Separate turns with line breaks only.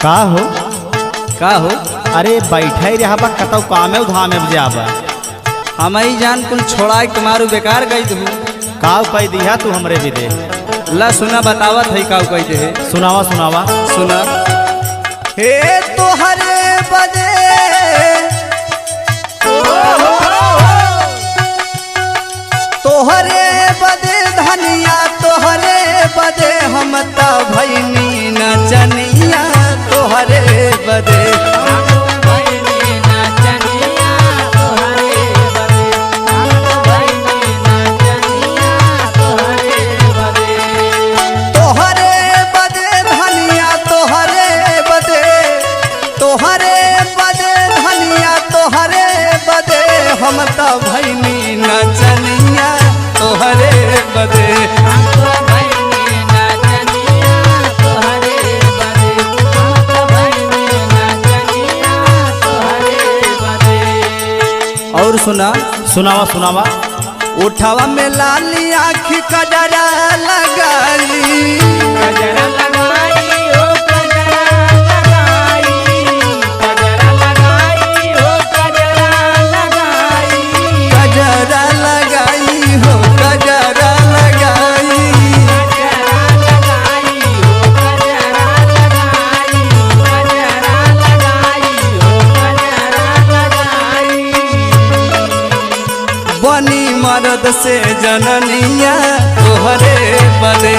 का हो?
का हो?
अरे बैठे रहा कतौ काम है धाम है जाबा
हम ही जान कुल छोड़ा तुम्हारू बेकार गई तू
का कह दिया तू हमरे भी दे।
ला सुना बतावत है का कह दे।
सुनावा सुनावा
सुना हे तोहरे बदे तोहरे बदे धनिया तोहरे बदे हम त भैनी नचनिया तोहरे बदे हम तो भैनी नचनिया तोहरे बदे और सुना
सुनावा सुनावा
उठावा में लाली आँखी कजरा लगाली कजरा लगाई हो कजरा लगाई कजरा लगाई हो कजरा लगाई कजरा लगाई हो कजरा लगाई कजरा लगाई हो कजरा लगाई कजरा लगाई हो कजरा लगाई बनी मर्द से जननिया तोहरे बदे।